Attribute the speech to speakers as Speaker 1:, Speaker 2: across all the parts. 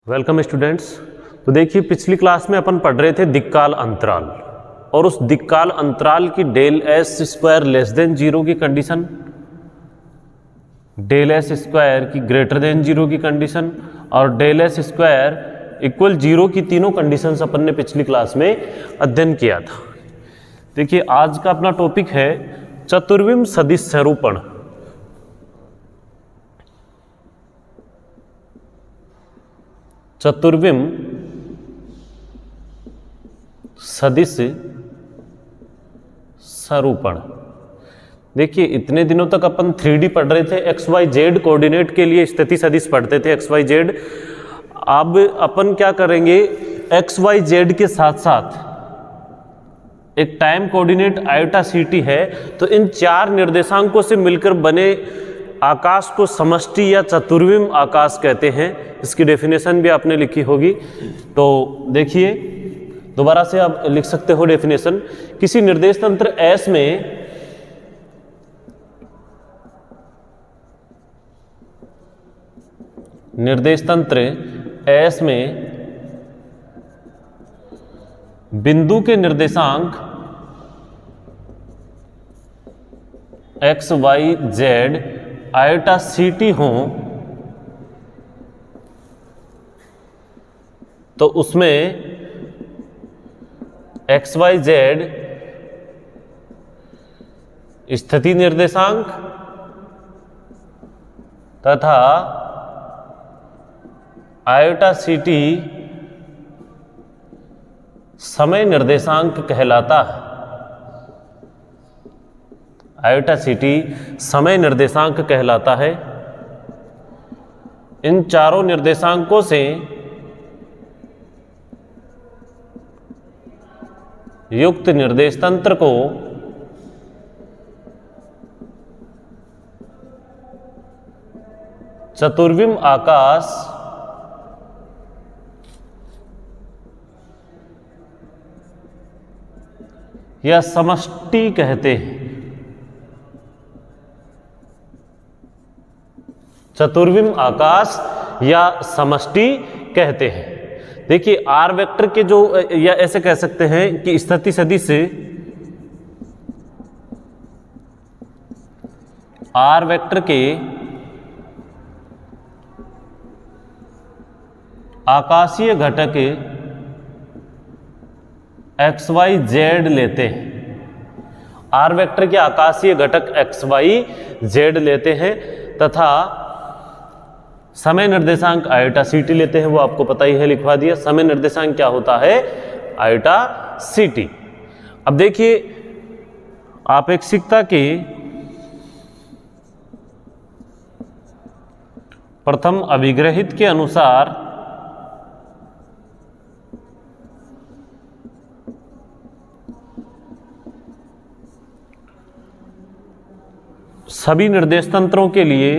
Speaker 1: Welcome students. तो देखिए पिछली क्लास में अपन पढ़ रहे थे दिक्काल अंतराल और उस दिक्काल अंतराल की del S square less than zero की कंडीशन, डेल एस स्क्वायर की ग्रेटर देन जीरो की कंडीशन और del S square equal zero की तीनों कंडीशंस अपन ने पिछली क्लास में अध्ययन किया था। देखिए आज का अपना टॉपिक है चतुर्विम सदिश स्वरूपण। चतुर्विम सदिश स्वरूपण। देखिए इतने दिनों तक अपन 3D पढ़ रहे थे, एक्स वाई जेड कोऑर्डिनेट के लिए स्थिति सदिश पढ़ते थे एक्स वाई जेड। अब अपन क्या करेंगे, एक्स वाई जेड के साथ साथ एक टाइम कोऑर्डिनेट आयोटा सीटी है, तो इन चार निर्देशांकों से मिलकर बने आकाश को समष्टि या चतुर्विम आकाश कहते हैं। इसकी डेफिनेशन भी आपने लिखी होगी, तो देखिए दोबारा से आप लिख सकते हो डेफिनेशन। किसी निर्देश तंत्र एस में निर्देश तंत्र एस में बिंदु के निर्देशांक एक्स वाई जेड आयोटा सीटी हों तो उसमें एक्स वाई जेड स्थिति निर्देशांक तथा आयोटा सीटी समय निर्देशांक कहलाता है। आयोटा सीटी समय निर्देशांक कहलाता है। इन चारों निर्देशांकों से युक्त निर्देश तंत्र को चतुर्विम आकाश या समष्टि कहते हैं। चतुर्विम आकाश या समष्टि कहते हैं। देखिए आर वेक्टर के जो, या ऐसे कह सकते हैं कि स्थिति सदिश आर वेक्टर के आकाशीय घटक एक्स वाई जेड लेते हैं। आर वेक्टर के आकाशीय घटक एक्स वाई जेड लेते हैं तथा समय निर्देशांक आयोटा सीटी लेते हैं। वो आपको पता ही है, लिखवा दिया। समय निर्देशांक क्या होता है? आयोटा सीटी। अब देखिए आपेक्षिकता के प्रथम अभिग्रहित के अनुसार सभी निर्देश तंत्रों के लिए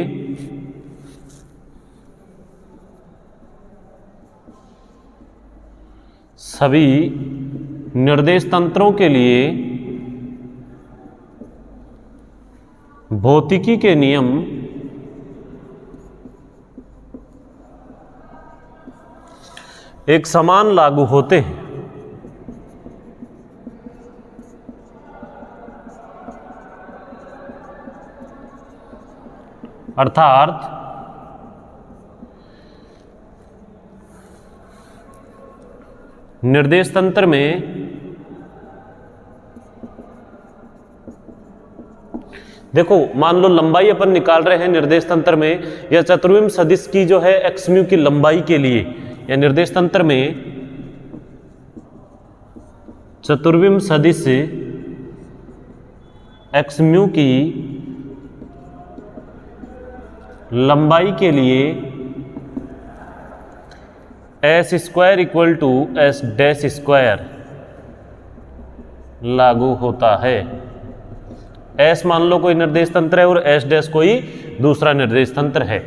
Speaker 1: भौतिकी के नियम एक समान लागू होते हैं। अर्थात निर्देश तंत्र में देखो, मान लो लंबाई अपन निकाल रहे हैं निर्देश तंत्र में, या चतुर्विम सदिश की जो है एक्स म्यू की लंबाई के लिए, या निर्देश तंत्र में चतुर्विम सदिश एक्स म्यू की लंबाई के लिए S square equal to S dash square लागू होता है। एस मान लो कोई निर्देश तंत्र है और एस डैश कोई दूसरा निर्देश तंत्र है,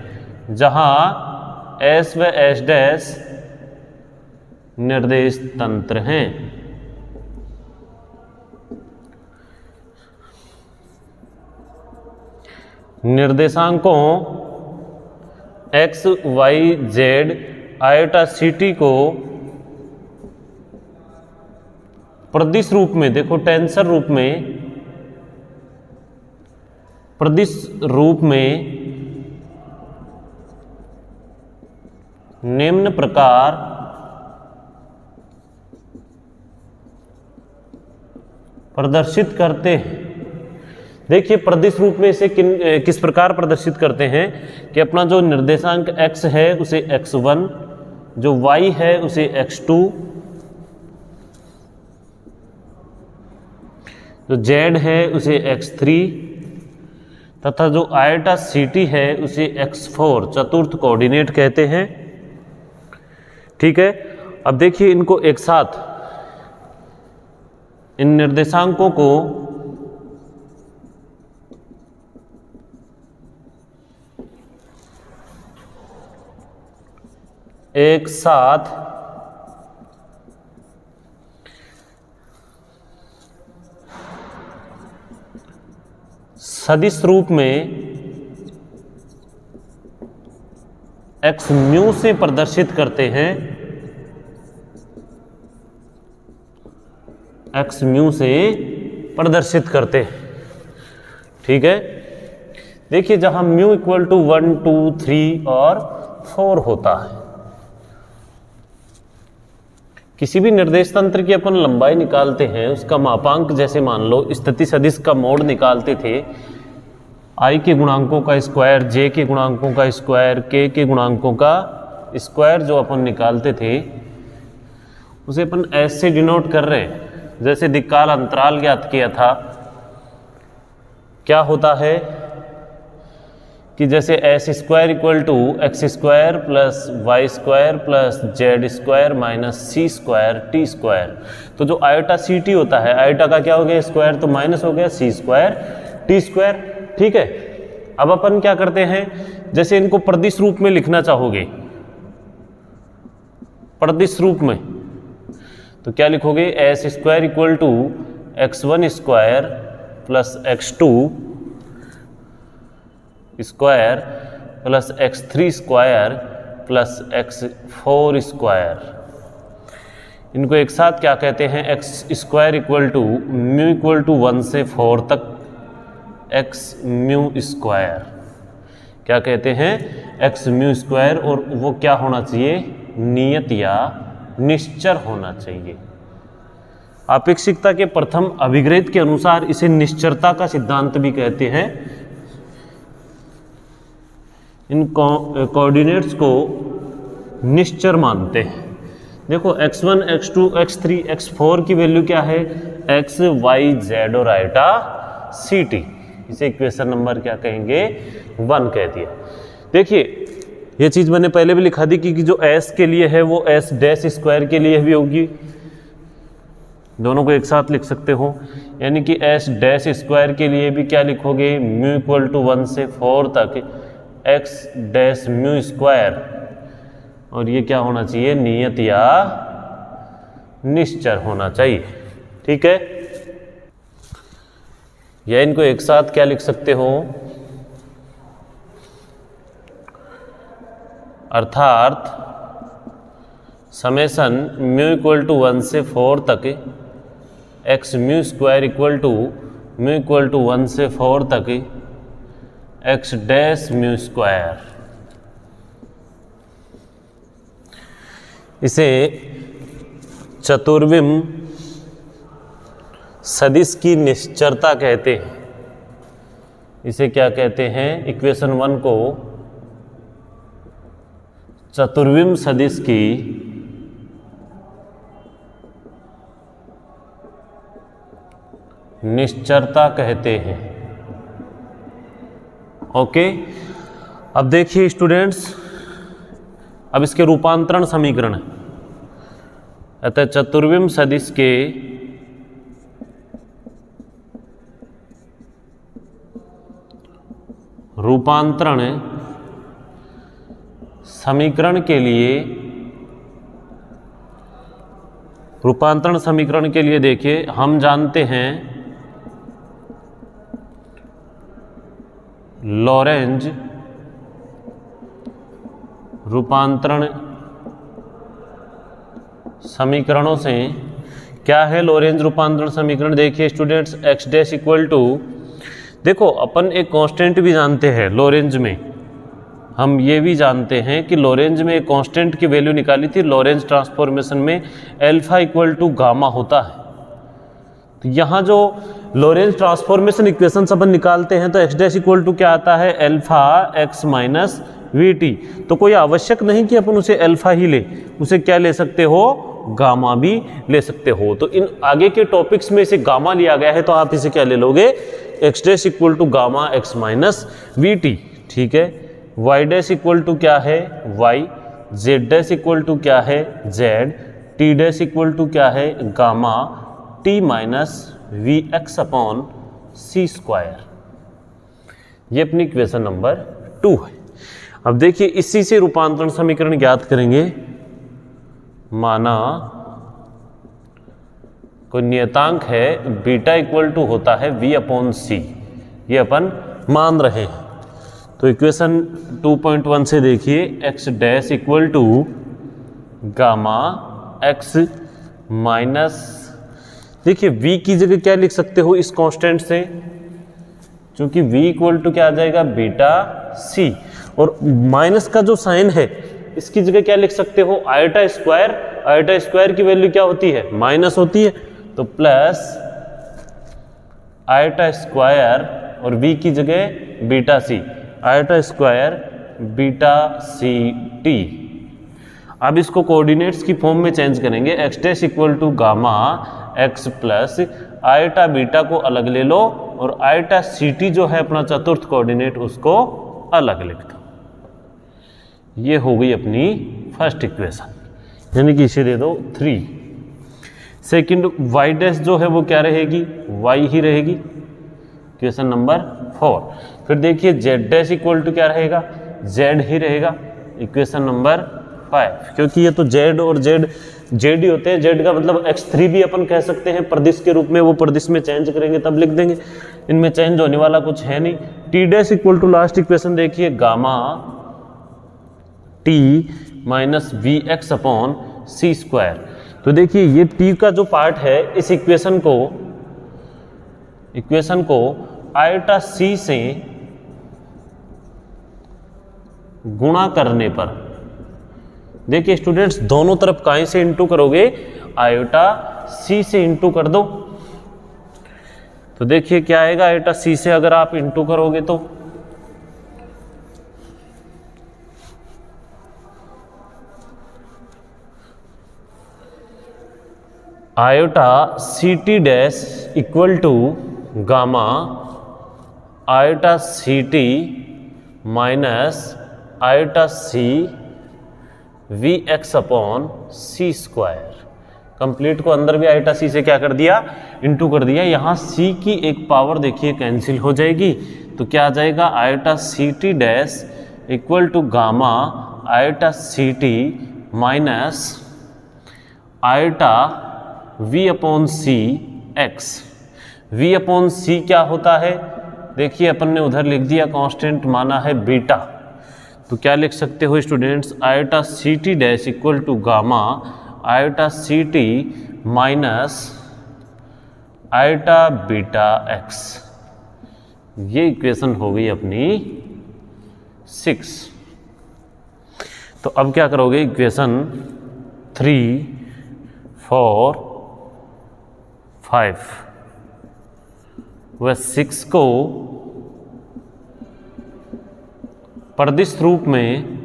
Speaker 1: जहां एस व एस डैश निर्देश तंत्र हैं। निर्देशांकों एक्स वाई जेड आयोटा सीटी को प्रदिश रूप में, देखो टेंसर रूप में, प्रदिश रूप में निम्न प्रकार प्रदर्शित करते हैं। देखिए प्रदिश रूप में इसे किस प्रकार प्रदर्शित करते हैं कि अपना जो निर्देशांक x है उसे x1, जो y है उसे x2, जो z है उसे x3 तथा जो आयोटा सीटी है उसे x4 चतुर्थ कोऑर्डिनेट कहते हैं। ठीक है, अब देखिए इनको एक साथ, इन निर्देशांकों को एक साथ सदिश रूप में x म्यू से प्रदर्शित करते हैं, x म्यू से प्रदर्शित करते हैं। ठीक है, देखिए जहां म्यू इक्वल टू 1, 2, 3 और 4 होता है, किसी भी निर्देश तंत्र की अपन लंबाई निकालते हैं, उसका मापांक जैसे मान लो स्थिति सदिश का मोड निकालते थे, i के गुणांकों का स्क्वायर, j के गुणांकों का स्क्वायर, k के गुणांकों का स्क्वायर जो अपन निकालते थे उसे अपन s से डिनोट कर रहे हैं। जैसे दिक्काल अंतराल ज्ञात किया था, क्या होता है कि जैसे S square equal to X square plus Y square plus Z square minus C square T square, तो जो आयोटा सी टी होता है, आयोटा का क्या हो गया स्क्वायर, तो माइनस हो गया सी स्क्वायर टी स्क्वायर। ठीक है, अब अपन क्या करते हैं, जैसे इनको प्रदिश रूप में लिखना चाहोगे, प्रदिश रूप में, तो क्या लिखोगे, S square equal to x1 square plus x2 square plus x3 square plus x4 square. इनको एक साथ क्या कहते हैं, x square equal to mu equal to 1 से 4 तक x म्यू स्क्वायर, क्या कहते हैं, x म्यू स्क्वायर, और वो क्या होना चाहिए, नियत या निश्चर होना चाहिए। आपेक्षिकता के प्रथम अभिग्रहित के अनुसार इसे निश्चरता का सिद्धांत भी कहते हैं। इन कोऑर्डिनेट्स को निश्चर मानते हैं। देखो x1, x2, x3, x4 की वैल्यू क्या है, x, y, z और आयोटा सी टी, इसे इक्वेशन नंबर क्या कहेंगे, 1 कह दिया। देखिए ये चीज़ मैंने पहले भी लिखा दी कि जो s के लिए है वो s डैश स्क्वायर के लिए भी होगी, दोनों को एक साथ लिख सकते हो, यानी कि s डैश स्क्वायर के लिए भी क्या लिखोगे, म्यू इक्वल टू 1 से 4 तक x डैश म्यू स्क्वायर, और ये क्या होना चाहिए, नियत या निश्चर होना चाहिए। ठीक है, या इनको एक साथ क्या लिख सकते हो, अर्थात समेसन म्यू इक्वल टू 1 से 4 तक x mu square equal to mu equal to 1 से 4 तक x डैश म्यू स्क्वायर। इसे चतुर्विम सदिश की निश्चरता कहते हैं। इसे क्या कहते हैं, इक्वेशन 1 को चतुर्विम सदिश की निश्चरता कहते हैं। ओके, अब देखिए स्टूडेंट्स, अब इसके रूपांतरण समीकरण है। अतः चतुर्विम सदिश के रूपांतरण समीकरण के लिए, रूपांतरण समीकरण के लिए देखिए, हम जानते हैं लॉरेंज रूपांतरण समीकरणों से क्या है लोरेंज रूपांतरण समीकरण? देखिए students, X dash equal to, देखो अपन एक कांस्टेंट भी जानते हैं लोरेंज में, हम ये भी जानते हैं कि लोरेंज में एक कांस्टेंट की वैल्यू निकाली थी लोरेंज ट्रांसफॉर्मेशन में, अल्फा इक्वल टू गामा होता है। तो यहाँ जो लोरेंज ट्रांसफॉर्मेशन इक्वेशन अपन निकालते हैं तो एक्स डैश इक्वल टू क्या आता है? Alpha x minus V T. तो कोई आवश्यक नहीं कि अपन उसे अल्फा ही ले, उसे क्या ले सकते हो? गामा भी ले सकते हो। तो इन आगे के टॉपिक्स में इसे गामा लिया गया है तो आप इसे क्या ले लोगे? X dash equal to gamma X minus V T. ठीक है, वाई डैश इक्वल टू क्या है? Y, Z dash equal to क्या है? Z, T dash equal to क्या है? Gamma T minus we x upon C square. ये अपनी इक्वेशन नंबर 2 है। अब देखिए इसी से रूपांतरण समीकरण ज्ञात करेंगे। माना कोई नियतांक है बीटा इक्वल टू होता है वी अपॉन सी, ये अपन मान रहे हैं। तो इक्वेशन 2.1 से देखिए, X dash equal to gamma X minus, देखिए v की जगह क्या लिख सकते हो इस कांस्टेंट से, क्योंकि v इक्वल टू क्या आ जाएगा? बीटा सी, और माइनस का जो साइन है इसकी जगह क्या लिख सकते हो? Iota square. आयोटा स्क्वायर की वैल्यू क्या होती है? माइनस होती है। तो प्लस आयोटा स्क्वायर और v की जगह beta c, iota square beta c t. अब इसको कोऑर्डिनेट्स की फॉर्म में चेंज करेंगे, x dash equal to gamma x plus iota beta को अलग ले लो और आयोटा सी टी जो है अपना चतुर्थ कोऑर्डिनेट उसको अलग लिख दो। ये हो गई अपनी फर्स्ट इक्वेशन, यानी कि इसे दे दो 3। सेकंड वाई डैश जो है वो क्या रहेगी? वाई ही रहेगी, इक्वेशन नंबर 4। फिर देखिए जेड डैश इक्वल टू क्या रहेगा? जेड ही रहेगा, इक्वेशन नंबर 5। क्योंकि ये तो जेड और जेड ही होते हैं, जेड का मतलब x3 भी अपन कह सकते हैं प्रदिश के रूप में, वो प्रदिश में चेंज करेंगे तब लिख देंगे, इनमें चेंज होने वाला कुछ है नहीं। T dash equal to last equation देखिए, gamma T minus we x upon C square. तो देखिए ये टी का जो पार्ट है इस इक्वेशन को आयोटा सी से गुणा करने पर, देखिए स्टूडेंट्स दोनों तरफ काहे से इंटू करोगे? आयोटा सी से इंटू कर दो। तो देखिए क्या आएगा? आयोटा सी से अगर आप इंटू करोगे तो iota C T dash equal to gamma iota C T minus iota C V x upon C square. Complete को अंदर भी आयोटा सी से क्या कर दिया? इंटू कर दिया। यहाँ सी की एक पावर देखिए कैंसिल हो जाएगी, तो क्या आ जाएगा? Iota C T dash equal to gamma iota C T minus iota v upon c x. V upon c क्या होता है? देखिए अपन ने उधर लिख दिया कांस्टेंट माना है बीटा, तो क्या लिख सकते हो students? Iota C T dash equal to gamma iota C T minus iota beta X. ये इक्वेशन हो गई अपनी 6। तो अब क्या करोगे? इक्वेशन 3, 4, 5 व 6 को प्रदिश रूप में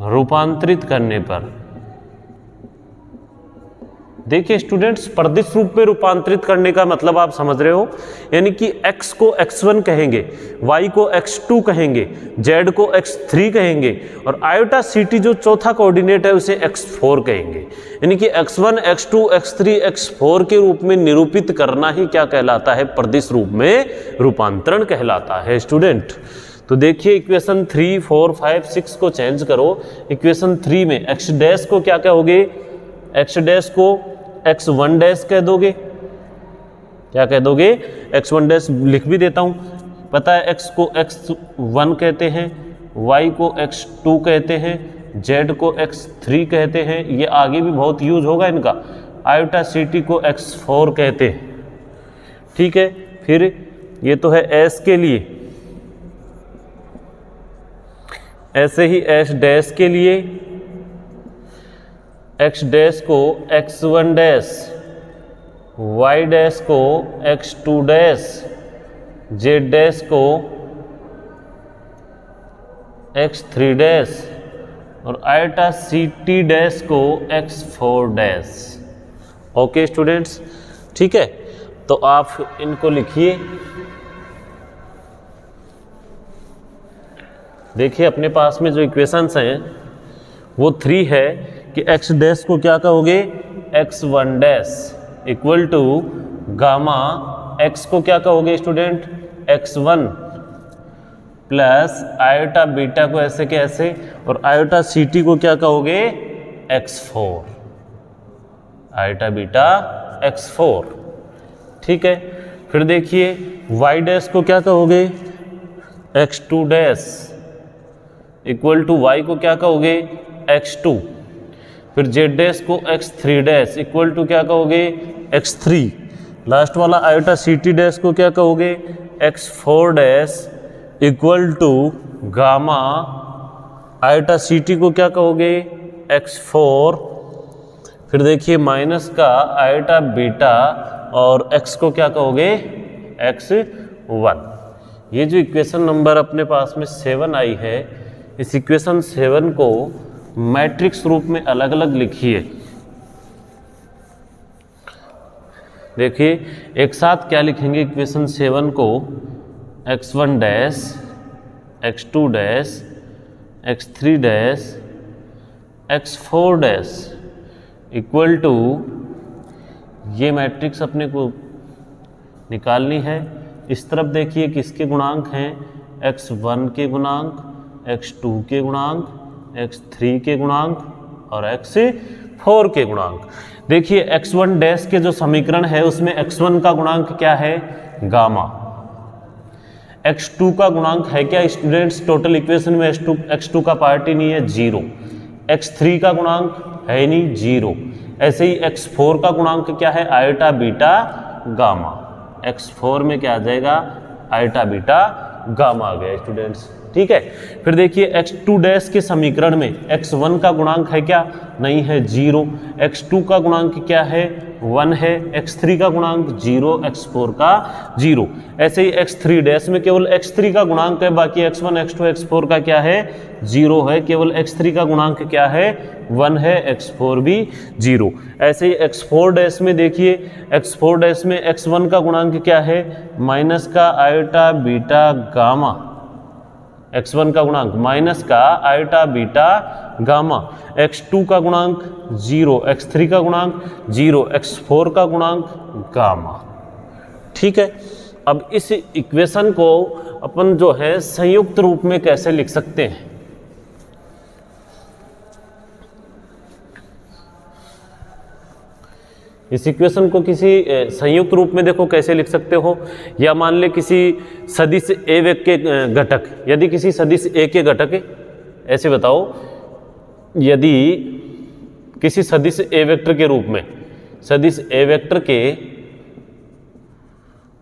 Speaker 1: रूपांतरित करने पर, देखिए स्टूडेंट्स प्रदिश रूप में रूपांतरित करने का मतलब आप समझ रहे हो, यानी कि x को x1 कहेंगे, y को x2 कहेंगे, z को x3 कहेंगे और आयोटा ct जो चौथा कोऑर्डिनेट है उसे x4 कहेंगे। यानी कि x1, x2, x3, x4 के रूप में निरूपित करना ही क्या कहलाता है? प्रदिश रूप में रूपांतरण कहलाता है स्टूडेंट। तो देखिए इक्वेशन 3, 4, 5, 6 को चेंज करो। इक्वेशन 3 में x डैश को क्या कहोगे? x डैश को x1 डैश कह दोगे। क्या कह दोगे? x1 डैश लिख भी देता हूँ। पता है x को x1 कहते हैं, y को x2 कहते हैं, जेड को x3 कहते हैं, ये आगे भी बहुत यूज होगा इनका। आयोटा ct को x4 कहते हैं, ठीक है। फिर ये तो है s के लिए, ऐसे ही h डैश के लिए x डैश को x1 डैश, y डैश को x2 डैश, z डैश को x3 डैश और आयोटा ct डैश को x4 डैश। ओके स्टूडेंट्स, ठीक है। तो आप इनको लिखिए। देखिए अपने पास में जो इक्वेशंस हैं वो 3 है कि x डैश को क्या कहोगे, x1 dash equal to gamma x को क्या कहोगे student, x1 plus iota beta को ऐसे के ऐसे, और आयोटा ct को क्या कहोगे, x4, आयोटा बीटा x4, ठीक है। फिर देखिए y डैश को क्या कहोगे, x2 dash equal to y को क्या कहोगे, x2। फिर z डैश को x3 डैश इक्वल टू क्या कहोगे, x3। लास्ट वाला आयोटा ct डैश को क्या कहोगे, x4 dash equal to gamma iota ct को क्या कहोगे, x4। फिर देखिए माइनस का आयोटा बीटा और x को क्या कहोगे, x1। ये जो इक्वेशन नंबर अपने पास में 7 आई है, इस इक्वेशन 7 को मैट्रिक्स रूप में अलग अलग लिखिए। देखिए एक साथ क्या लिखेंगे इक्वेशन 7 को, x1 dash, x2 dash, x3 dash, x4 dash equal to, ये मैट्रिक्स अपने को निकालनी है। इस तरफ देखिए किसके गुणांक हैं, x1 के गुणांक, x2 के गुणांक, x3 के गुणांक और x4 के गुणांक। देखिए x1 डैश के जो समीकरण है उसमें x1 का गुणांक क्या है, गामा। x2 का गुणांक है क्या स्टूडेंट्स, टोटल इक्वेशन में x2 का पार्ट ही नहीं है, 0। x3 का गुणांक है नहीं, 0। ऐसे ही x4 का गुणांक क्या है, आयोटा बीटा गामा। x4 में क्या आ जाएगा, आयोटा बीटा गामा आ गया स्टूडेंट्स, ठीक है। फिर देखिए x2 डैश के समीकरण में x1 का गुणांक है क्या, नहीं है, 0। x2 का गुणांक क्या है, 1 है। x3 का गुणांक 0, x4 का 0। ऐसे ही x3 डैश में केवल x3 का गुणांक है, बाकी x1 x2 x4 का क्या है, 0 है। केवल x3 का गुणांक क्या है, 1 है, x4 भी 0। ऐसे ही x4 डैश में देखिए, x4 डैश में x1 का गुणांक क्या है, माइनस का आयोटा बीटा गामा। x1 का गुणांक माइनस का आयोटा बीटा गामा। x2 का गुणांक 0, x3 का गुणांक 0, x4 का गुणांक गामा, ठीक है। अब इस इक्वेशन को अपन जो है संयुक्त रूप में कैसे लिख सकते हैं, इस इक्वेशन को किसी संयुक्त रूप में देखो कैसे लिख सकते हो। या मान ले किसी सदिश ए के घटक, यदि किसी सदिश ए के घटक, ऐसे बताओ, यदि किसी सदिश ए वेक्टर के रूप में, सदिश ए वेक्टर के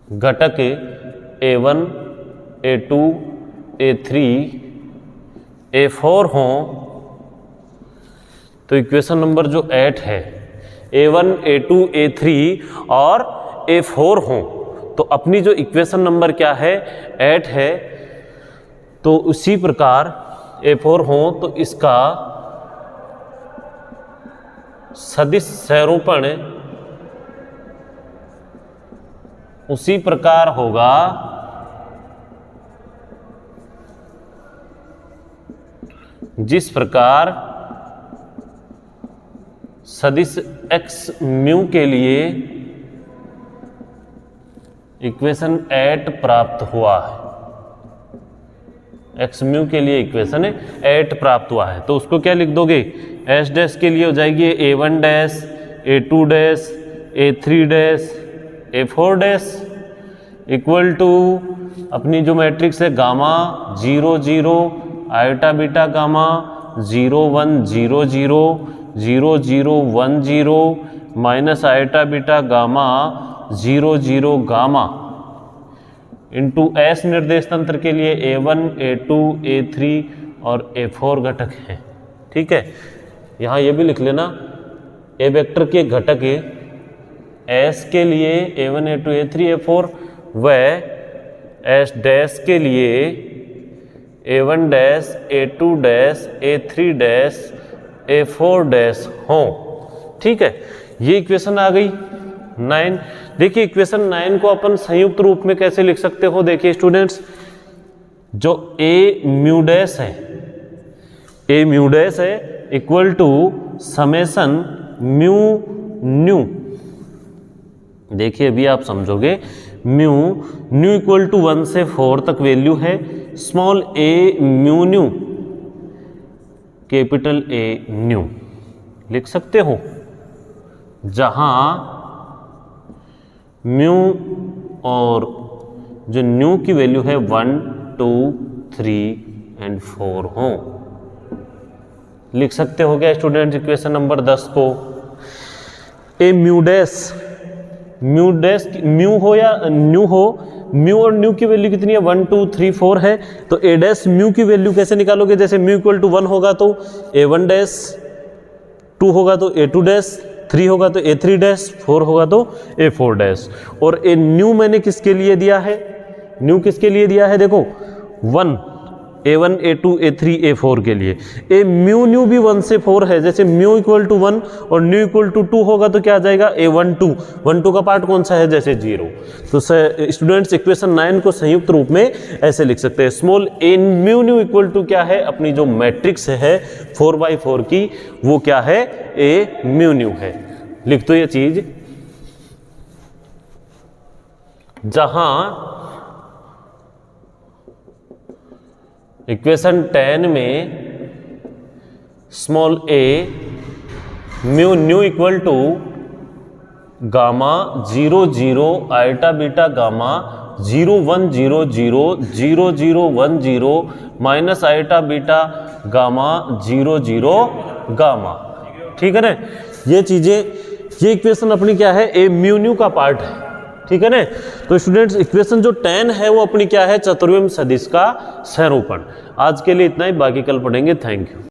Speaker 1: घटक a1, a2, a3, a4 हों, तो इक्वेशन नंबर जो 8 है, a1, a2, a3 और a4 हों, तो अपनी जो इक्वेशन नंबर क्या है, 8 है। तो उसी प्रकार a4 हों तो इसका सदिश स्वरूपण उसी प्रकार होगा जिस प्रकार सदिश x म्यू के लिए इक्वेशन 8 प्राप्त हुआ है, x म्यू के लिए इक्वेशन 8 प्राप्त हुआ है। तो उसको क्या लिख दोगे, एस डैश के लिए हो जाएगी a1 dash, a2 dash, a3 dash, a4 dash equal to अपनी जो मैट्रिक्स है gamma 0 0 iota beta gamma 0 1 0 0 0 0 1 0 minus iota beta gamma 0 0 gamma into S निर्देश तंत्र के लिए A1 A2 A3 और A4 घटक हैं। ठीक है, यहाँ ये भी लिख लेना, ए वेक्टर के घटक एस के लिए A1 A2 A3 A4 व एस डैश के लिए A1 dash A2 dash A3 dash A4 dash हों। ठीक है, ये इक्वेशन आ गई 9। देखिए इक्वेशन 9 को अपन संयुक्त रूप में कैसे लिख सकते हो, देखिए स्टूडेंट्स, जो ए म्यू डैश है equal to summation mu nu. देखिए अभी आप समझोगे, म्यू इक्वल टू 1 से 4 तक वैल्यू है, small A mu new capital a new लिख सकते हो, जहां म्यू और जो न्यू की वैल्यू है 1 2 3 एंड 4 हो। लिख सकते हो क्या स्टूडेंट इक्वेशन नंबर 10 को? ए म्यू हो या न्यू हो, म्यू और न्यू की वैल्यू कितनी है 1 2 3 4 है, तो ए डैश म्यू की वैल्यू कैसे निकालोगे? जैसे म्यू इक्वल टू 1 होगा तो A1 डैश, 2 होगा तो A2 डैश, 3 होगा तो A3 डैश, 4 होगा तो A4 डैश। और ए न्यू मैंने किसके लिए दिया है? न्यू किसके लिए दिया है? देखो 1 A1 A2 A3 A4 के लिए। ए म्यू न्यू भी 1 से 4 है, जैसे म्यू इक्वल टू 1 और न्यू इक्वल टू 2 होगा तो क्या आ जाएगा? A1 2, 1 2 का पार्ट कौन सा है? जैसे 0। तो स्टूडेंट्स इक्वेशन 9 को संयुक्त रूप में ऐसे लिख सकते हैं, small A mu nu equal to क्या है? अपनी जो मैट्रिक्स है 4x4 की, वो क्या है? ए म्यू न्यू है। लिख दो ये चीज, जहां इक्वेशन 10 में small A mu nu equal to gamma 0 0 iota beta gamma 0 1 0 0 0 0 1 0 minus iota beta gamma 0 0 gamma. ठीक है ना, ये चीजें, ये इक्वेशन अपनी क्या है? ए म्यू न्यू का पार्ट है। ठीक है ना, तो स्टूडेंट्स इक्वेशन जो 10 है वो अपनी क्या है? चतुर्विम सदिश का स्वरूपण। आज के लिए इतना ही, बाकी कल पढ़ेंगे। Thank you.